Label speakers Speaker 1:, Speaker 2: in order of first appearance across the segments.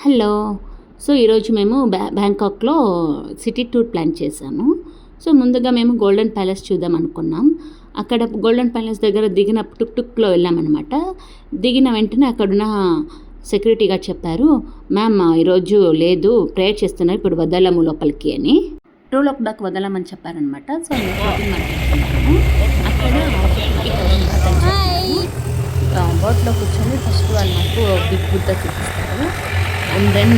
Speaker 1: Hello. So ఈరోజు మేము బ్యాంకాక్లో city tour plan చేశాము. సో ముందుగా మేము గోల్డెన్ ప్యాలెస్ చూద్దాం అనుకున్నాం. అక్కడ గోల్డెన్ ప్యాలెస్ దగ్గర దిగిన టుక్లో వెళ్ళామన్నమాట. దిగిన వెంటనే అక్కడున్న సెక్యూరిటీ గార్డ్ చెప్పారు, మ్యామ్ ఈరోజు లేదు, ప్రేయర్ చేస్తున్నారు, ఇప్పుడు వదలము లోపలికి అని. 2 o'clock వదలమని చెప్పారనమాట. సో మాట్లాడుతున్నాము. అక్కడ బోట్లో కూర్చొని ఫస్ట్ వాళ్ళు నాకు బిగ్ బుద్ధ చూపిస్తారు, అండ్ దెన్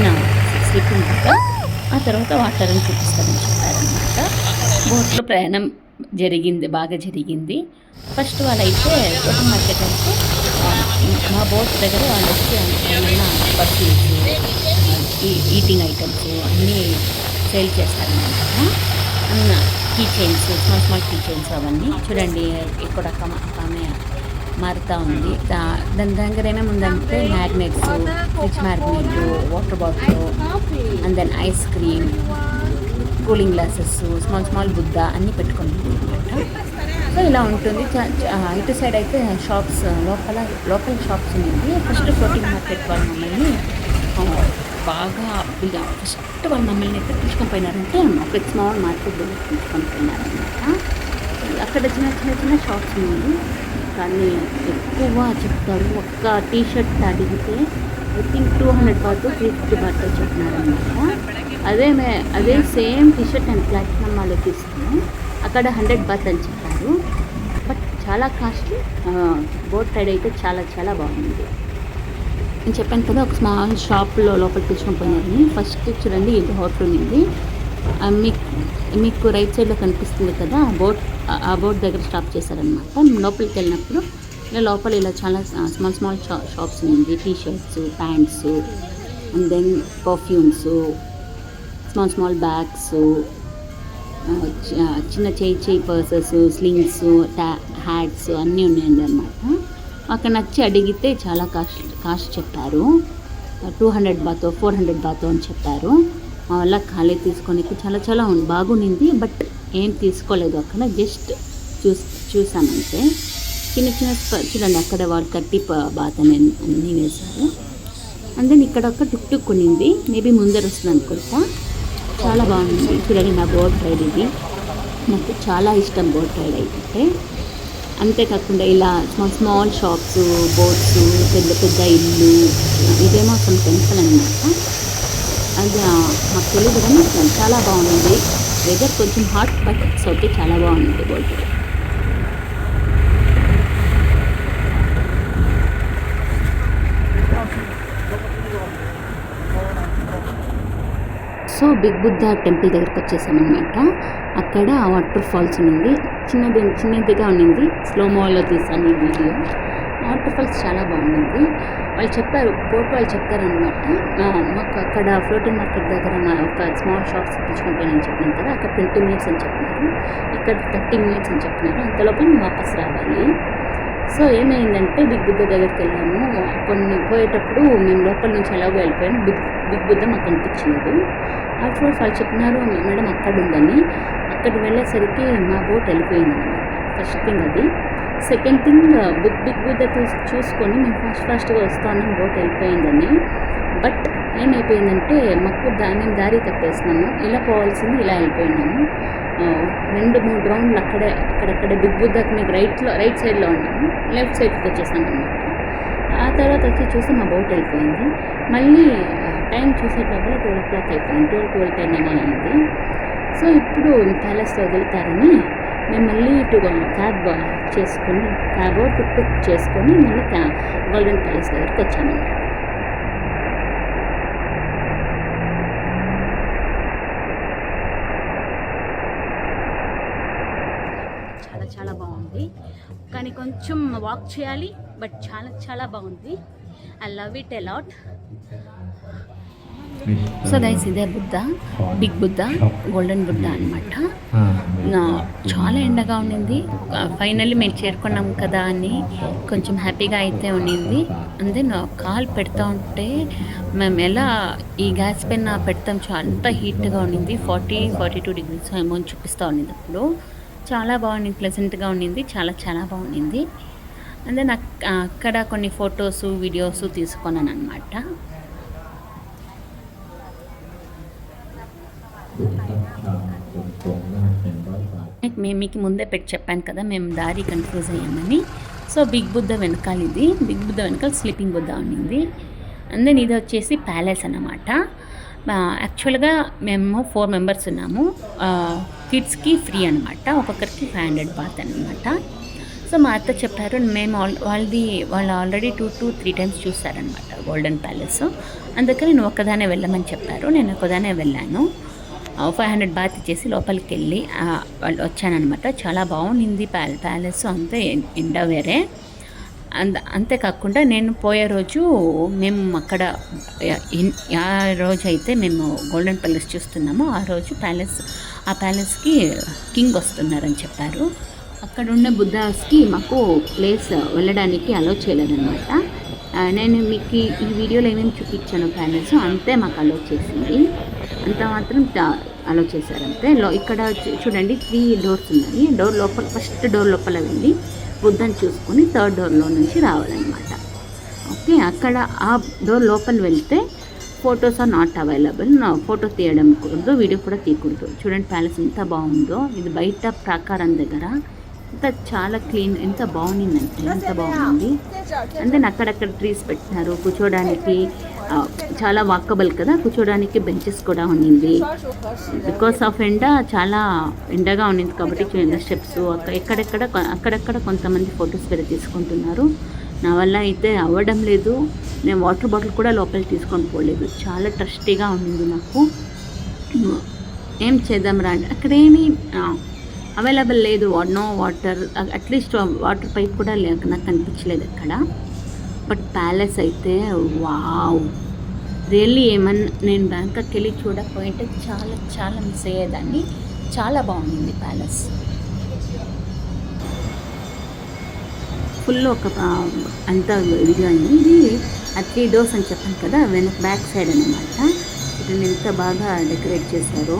Speaker 1: స్లీపింగ్ బుద్ధ, ఆ తర్వాత వాటర్ని చూపిస్తారని చెప్పారనమాట. బోట్లో ప్రయాణం బాగా జరిగింది. ఫస్ట్ వాళ్ళైతే సూపర్ మార్కెట్ అయితే మా బోట్ దగ్గర వాళ్ళు వచ్చి ఏమన్నా పర్ఫ్యూమ్స్, ఈటింగ్ ఐటమ్స్ అన్నీ సేల్ చేస్తారనమాట. Key chains, small key chains అవన్నీ చూడండి. ఇక్కడ ఆమె మారుతూ ఉంది. దాని దగ్గర ఏమేమి ఉందంటే magnets, fridge magnet, water bottle, and then ice cream, cooling glasses, small Buddha అన్నీ పెట్టుకుంటుంది అనమాట. సో ఇలా ఉంటుంది. ఇటు సైడ్ అయితే షాప్స్, లోకల్ షాప్స్ ఉంది. ఫస్ట్ ఫ్లోటింగ్ మార్కెట్ వాళ్ళు మమ్మల్ని బాగా ఫస్ట్ వాళ్ళు మమ్మల్ని ఎక్కడ తీసుకొని పోయినారంటే ఒక స్మాల్ మార్కెట్ దగ్గర తీసుకొని పోయినారనమాట. అక్కడ చిన్న షాప్స్ ఉన్నాయి, కానీ ఎక్కువ చెప్తారు. ఒక్క టీషర్ట్ అడిగితే ఐ థింక్ 200 బాత్ 350 బాత్ చెప్తున్నారనమాట. అదే సేమ్ టీషర్ట్ అండ్ ప్లాటినం వాళ్ళు తీసుకున్నాం, అక్కడ 100 బాత్ అని చెప్పారు. బట్ చాలా కాస్ట్లీ. బోట్ రైడ్ అయితే చాలా బాగుంది. నేను చెప్పాను కదా, ఒక స్మాల్ షాప్లో లోపల తీసుకొని పోయినారని. ఫస్ట్ చూడండి, ఇది హోటల్ ఉంది. మీకు రైట్ సైడ్లో కనిపిస్తుంది కదా, ఆ బోట్ దగ్గర స్టాప్ చేశారనమాట. లోపలికి వెళ్ళినప్పుడు లోపల ఇలా చాలా స్మాల్ షాప్స్ ఉంది. T-shirts, pants, and then perfumes, small bags, చిన్న చేయి పర్సెస్, స్లింగ్స్, హ్యాట్స్ అన్నీ ఉన్నాయండి అనమాట. అక్కడ నచ్చి అడిగితే చాలా కాస్ట్ చెప్పారు. 200 బాత్ 400 బాత్ అని చెప్పారు. మా వల్ల ఖాళీ తీసుకొని చాలా బాగుండింది. బట్ ఏం తీసుకోలేదు అక్కడ, జస్ట్ చూసానంటే. చిన్న చూడండి, అక్కడ వాళ్ళు 30 బాత్ అన్నీ వేశారు. అండ్ దెన్ ఇక్కడ ఒక టుక్ కొనింది, మేబీ ముందర వస్తుంది అనుకుంటా. చాలా బాగుంది. చూడండి, నా బోట్ రైడ్ ఇది. నాకు చాలా ఇష్టం బోట్ రైడ్ అయితే. అంతేకాకుండా ఇలా స్మాల్ షాప్స్, బోట్స్, పెద్ద ఇల్లు, ఇదేమో అసలు టెంపుల్ అనమాట. అది మాకు తెలియదు కానీ చాలా బాగుంది. వెదర్ కొంచెం హాట్, బట్ ఓకే, చాలా బాగుంది boat. So big Buddha temple దగ్గరికి వచ్చేసామన్నమాట. అక్కడ వాటర్ ఫాల్స్ ఉంది, చిన్నదిగా ఉన్నింది. స్లోమోలో తీసాను ఈ వీడియో. వాటర్ ఫాల్స్ చాలా బాగుంది. వాళ్ళు చెప్పారు, బోట్ వాళ్ళు చెప్తారనమాట. మాకు అక్కడ ఫ్లోటింగ్ మార్కెట్ దగ్గర ఒక స్మాల్ షాప్స్ తెచ్చుకొని పోయినని చెప్పినాను కదా, అక్కడ 20 minutes అని చెప్పినారు, ఇక్కడ 30 minutes అని చెప్పినారు. అంతలోపు మేము వాపస్ రావాలి. సో ఏమైందంటే బిగ్ బుద్ధ దగ్గరికి వెళ్ళాము. కొన్ని పోయేటప్పుడు మేము లోపల నుంచి ఎలాగో వెళ్ళిపోయాము. బిగ్ బుద్ధ మాకు కనిపించలేదు. ఆఫ్టర్ వాళ్ళు చెప్పినారు, మేడం అక్కడ ఉందని. అక్కడికి వెళ్ళేసరికి మా బోట్ వెళ్ళిపోయింది అనమాట. ఫస్ట్ థింగ్ అది. సెకండ్ థింగ్, బిగ్ బుద్ధ చూసుకొని మేము ఫాస్ట్గా వస్తాను, బోట్ వెళ్ళిపోయిందని. బట్ ఏమైపోయిందంటే మేము దారి తప్పేసినాము. ఇలా పోవాల్సింది ఇలా వెళ్ళిపోయినాము. 2-3 రౌండ్లు అక్కడక్కడే బిగ్ బుద్ధకి మీకు రైట్ సైడ్లో ఉన్నాము, లెఫ్ట్ సైడ్కి వచ్చేసాం అనమాట. ఆ తర్వాత వచ్చి చూసి మా బోట్ వెళ్ళిపోయింది. మళ్ళీ టైం చూసేటప్పుడు 12 o'clock అయిపోయింది, 12-10 ఏమో అయింది. సో ఇప్పుడు ప్యాలెస్లో వదులుతారని మేము మళ్ళీ క్యాబ్ టుక్ చేసుకొని మళ్ళీ గోల్డెన్ ప్యాలెస్ దగ్గరికి వచ్చామన్నమాట. చాలా బాగుంది, కానీ కొంచెం వాక్ చేయాలి. బట్ చాలా బాగుంది. I love it a lot. So guys, ఇదే బుద్ధ, బిగ్ బుద్ధ, గోల్డెన్ బుద్ధ అనమాట. చాలా ఎండగా ఉండింది. ఫైనల్లీ మేము చేరుకున్నాం కదా అని కొంచెం హ్యాపీగా అయితే ఉండింది. అంతే కాలు పెడతా ఉంటే మేము ఎలా ఈ గ్యాస్ పైన పెడతాం, అంత హీట్గా ఉండింది. 40-42 degrees ఏమో చూపిస్తూ ఉండింది. అప్పుడు చాలా బాగుంది, ప్లెజెంట్గా ఉండింది. చాలా బాగుండింది. అండ్ దెన్ అక్కడ కొన్ని ఫొటోస్, వీడియోస్ తీసుకున్నాను అనమాట. మేము మీకు ముందే చెప్పాను కదా, మేము దారి కన్ఫ్యూజ్ అయ్యామని. సో బిగ్ బుద్ధ వెనకాల ఇది, బిగ్ బుద్ధ వెనకాల స్లీపింగ్ బుద్ధ ఉన్నింది. అండ్ దెన్ ఇది వచ్చేసి ప్యాలెస్ అన్నమాట. యాక్చువల్గా మేము 4 మెంబర్స్ ఉన్నాము. కిడ్స్కి ఫ్రీ అనమాట, ఒక్కొక్కరికి 500 బాత్ అనమాట. సో మా అత్త చెప్పారు, మేము వాళ్ళు ఆల్రెడీ 2-3 టైమ్స్ చూస్తారనమాట గోల్డెన్ ప్యాలెస్. అందుకని నువ్వు ఒక్కదానే వెళ్ళమని చెప్పారు. నేను ఒక్కదానే వెళ్ళాను. 500 బాత్ ఇచ్చేసి లోపలికి వెళ్ళి వాళ్ళు వచ్చానమాట. చాలా బాగుండింది ప్యాలెస్, అంతే ఎండ వేరే. అంతేకాకుండా నేను పోయే రోజు మేము అక్కడ ఆ రోజు అయితే మేము గోల్డెన్ ప్యాలెస్ చూస్తున్నాము, ఆ రోజు ఆ ప్యాలెస్కి కింగ్ వస్తున్నారని చెప్పారు. అక్కడ ఉన్న బుద్ధాస్కి మాకు ప్లేస్ వెళ్ళడానికి అలో చేయలేదన్నమాట. నేను మీకు ఈ వీడియోలో ఏమేమి చూపించాను ప్యాలెస్ అంతే మాకు అలో చేసింది, అంత మాత్రం అలో చేశారంతే. ఇక్కడ చూడండి 3 డోర్స్ ఉన్నాయి. ఫస్ట్ డోర్ లోపల వెళ్ళి బుద్ధని చూసుకొని 3rd డోర్లో నుంచి రావాలన్నమాట. ఓకే, అక్కడ ఆ డోర్ లోపల వెళ్తే photos are not available. Photo తీయడం కూడదు, వీడియో కూడా తీయకూడదు. చూడండి ప్యాలెస్ ఎంత బాగుందో. ఇది బయట ప్రాకారం దగ్గర ఎంత చాలా క్లీన్, ఎంత బాగుండిందంటే ఎంత బాగుంది. అంటే అక్కడక్కడ ట్రీస్ పెట్టినారు కూర్చోడానికి, చాలా వాకబుల్ కదా, కూర్చోడానికి బెంచెస్ కూడా ఉండింది. బికాస్ ఆఫ్ ఎండ, చాలా ఎండగా ఉండింది కాబట్టి చిన్న స్టెప్స్ అక్కడెక్కడ కొంతమంది ఫొటోస్ వేరే తీసుకుంటున్నారు. నా వల్ల అయితే అవ్వడం లేదు. నేను వాటర్ బాటిల్ కూడా లోపలికి తీసుకొని పోలేదు, చాలా ట్రస్టీగా ఉండింది నాకు. ఏం చేద్దాం రండి, అక్కడేమీ అవైలబుల్ లేదు, no water. At least water pipe కూడా నాకు కనిపించలేదు అక్కడ. బట్ ప్యాలెస్ అయితే వావ్, రియల్లీ ఏమన్నా నేను బ్యాంకాక్ వెళ్ళి చూడకపోయింటే చాలా చాలా మిస్ అయ్యేదాన్ని. చాలా బాగుంది ప్యాలెస్. ఫుల్ అంతా ఇదిగా అయింది. ఇది 3 డోర్స్ అని చెప్పాను కదా, బ్యాక్ సైడ్ అనమాట. ఇక్కడ ఎంత బాగా డెకరేట్ చేశారో,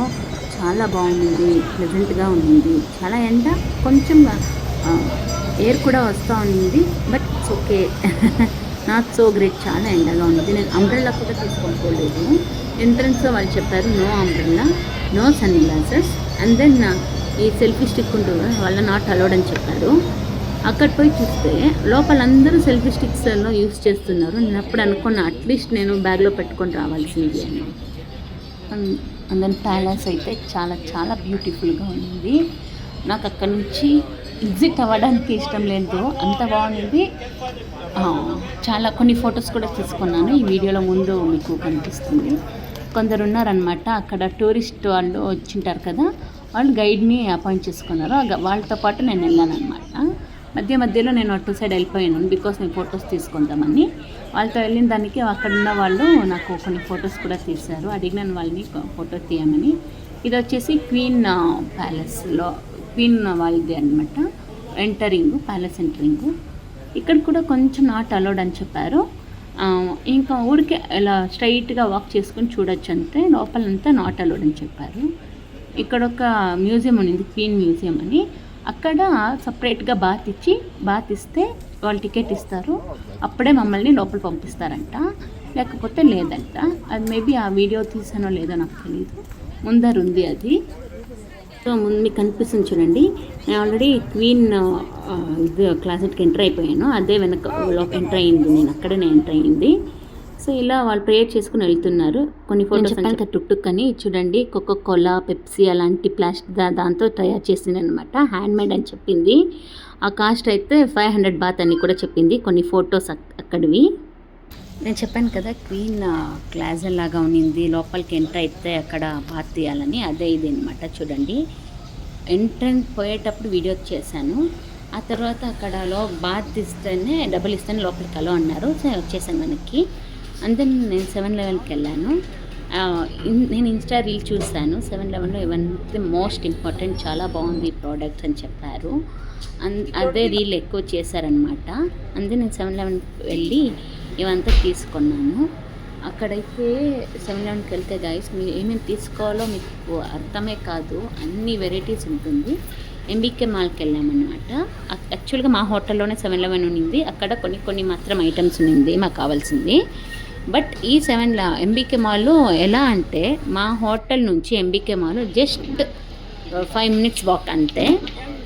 Speaker 1: చాలా బాగుంది, ప్లెజెంట్గా ఉంది. చాలా ఎండ, కొంచెం ఎయిర్ కూడా వస్తూ ఉంది, but it's okay, not so great. చాలా ఎండగా ఉంది. నేను అంబ్రెల్లా కూడా తీసుకోలేదు. ఎంట్రన్స్లో వాళ్ళు చెప్పారు no umbrella, no sun glasses, and then ఈ సెల్ఫీ స్టిక్ ఉంటుంది వాళ్ళ నాట్ అలౌడ్ అని చెప్పారు. అక్కడ పోయి చూస్తే లోపల అందరూ సెల్ఫీ స్టిక్స్లో యూస్ చేస్తున్నారు. నేను అప్పుడు అనుకున్నా అట్లీస్ట్ నేను బ్యాగ్లో పెట్టుకొని రావాల్సింది అని. అండ్ ప్యాలెస్ అయితే చాలా చాలా బ్యూటిఫుల్గా ఉంది. నాకు అక్కడ నుంచి ఎగ్జిట్ అవ్వడానికి ఇష్టం లేదు, అంత బాగుంది. చాలా కొన్ని ఫొటోస్ కూడా తీసుకున్నాను, ఈ వీడియోలో ముందు మీకు కనిపిస్తుంది. కొందరు ఉన్నారనమాట అక్కడ, టూరిస్ట్ వాళ్ళు వచ్చింటారు కదా, వాళ్ళు గైడ్ని అపాయింట్ చేసుకున్నారు. వాళ్ళతో పాటు నేను వెళ్ళాను అనమాట. మధ్యలో నేను అటు సైడ్ వెళ్ళిపోయాను, బికాస్ నేను ఫొటోస్ తీసుకుందామని. వాళ్ళతో వెళ్ళిన దానికి అక్కడ ఉన్న వాళ్ళు నాకు కొన్ని ఫొటోస్ కూడా తీశారు. అడిగినాను వాళ్ళని ఫోటో తీయమని. ఇది వచ్చేసి క్వీన్ ప్యాలెస్లో క్వీన్ వాళ్ళది అనమాట, ప్యాలెస్ ఎంటరింగ్. ఇక్కడ కూడా కొంచెం నాట్ అలౌడ్ అని చెప్పారు. ఇంకా ఊరికే ఇలా స్ట్రైట్గా వాక్ చేసుకొని చూడొచ్చు అంతే, లోపలంతా నాట్ అలౌడ్ అని చెప్పారు. ఇక్కడ ఒక మ్యూజియం ఉంది, క్వీన్ మ్యూజియం అని. అక్కడ సపరేట్గా బాత్ ఇస్తే వాళ్ళు టికెట్ ఇస్తారు, అప్పుడే మమ్మల్ని లోపల పంపిస్తారంట, లేకపోతే లేదంట. అది మేబీ ఆ వీడియో తీసానో లేదో నాకు తెలియదు, ముందరుంది అది. సో ముందు మీకు కనిపిస్తుంది చూడండి, నేను ఆల్రెడీ క్వీన్ ఇది క్లాసెట్కి ఎంటర్ అయిపోయాను, అదే వెనక ఎంటర్ అయ్యింది, నేను అక్కడనే ఎంటర్ అయ్యింది. సో ఇలా వాళ్ళు ప్రేయర్ చేసుకుని వెళ్తున్నారు. కొన్ని ఫోటోస్ చెప్పాను టుక్ అని చూడండి, కోకోకోలా, పెప్సీ అలాంటి ప్లాస్టిక్ దాంతో తయారు చేసింది అనమాట, హ్యాండ్మేడ్ అని చెప్పింది. ఆ కాస్ట్ అయితే 500 బాత్ అని కూడా చెప్పింది. కొన్ని ఫొటోస్ అక్కడివి. నేను చెప్పాను కదా క్వీన్ క్లాజర్ లాగా ఉన్నింది, లోపలికి ఎంటర్ అయితే అక్కడ బాత్ తీయాలని, అదే ఇది అనమాట. చూడండి, ఎంట్రన్స్ పోయేటప్పుడు వీడియో చేశాను. ఆ తర్వాత అక్కడ బాత్ ఇస్తేనే డబ్బులు ఇస్తేనే లోపలికి అలో అన్నారు. సో వచ్చేసాను మనకి. అంతే నేను 7-Elevenకి వెళ్ళాను. నేను ఇన్స్టా రీల్ చూశాను, 7-Elevenలో ఇవన్నీ మోస్ట్ ఇంపార్టెంట్, చాలా బాగుంది ప్రోడక్ట్స్ అని చెప్పారు. అదే రీల్ ఎక్కువ చేశారనమాట. అందుకే నేను 7-Elevenకి వెళ్ళి ఇవంతా తీసుకున్నాను. అక్కడైతే 7-Elevenకి వెళ్తే గైస్ మీరు ఏమేమి తీసుకోవాలో మీకు అర్థమే కాదు, అన్ని వెరైటీస్ ఉంటుంది. ఎంబీకే మాల్కి వెళ్ళామన్నమాట. యాక్చువల్గా మా హోటల్లోనే 7-Eleven ఉన్నింది, అక్కడ కొన్ని మాత్రం ఐటమ్స్ ఉన్నింది మాకు కావాల్సింది. బట్ ఈ 7 ఎంబీకే మాల్ ఎలా అంటే మా హోటల్ నుంచి MBK mall just 5 minutes walk అంతే.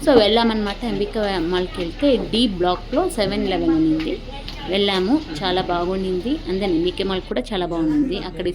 Speaker 1: సో వెళ్ళామన్నమాట. ఎంబీకే మాల్కి వెళ్తే డి బ్లాక్లో 7-Eleven ఉంది. వెళ్ళాము, చాలా బాగుండింది. అండ్ దెన్ ఎంబీకే మాల్ కూడా చాలా బాగుంది. అక్కడి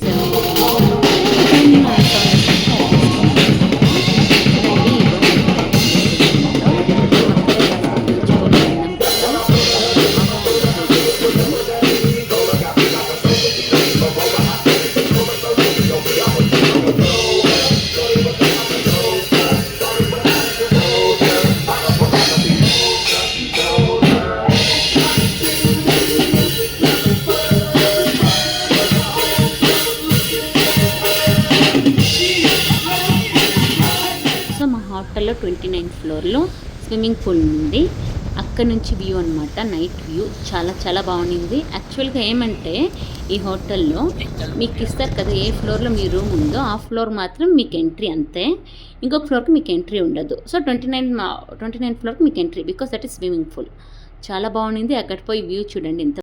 Speaker 1: 29th ఫ్లోర్లో స్విమ్మింగ్ పూల్ ఉంది. అక్కడ నుంచి వ్యూ అనమాట, నైట్ వ్యూ చాలా చాలా బాగుంది. యాక్చువల్గా ఏమంటే ఈ హోటల్లో మీకు ఇస్తారు కదా, ఏ ఫ్లోర్లో మీ రూమ్ ఉందో ఆ ఫ్లోర్ మాత్రం మీకు ఎంట్రీ అంతే, ఇంకొక ఫ్లోర్కి మీకు ఎంట్రీ ఉండదు. సో 29th ఫ్లోర్కి మీకు entry, because that is swimming pool. చాలా బాగుంది. అక్కడ పోయి వ్యూ చూడండి ఎంత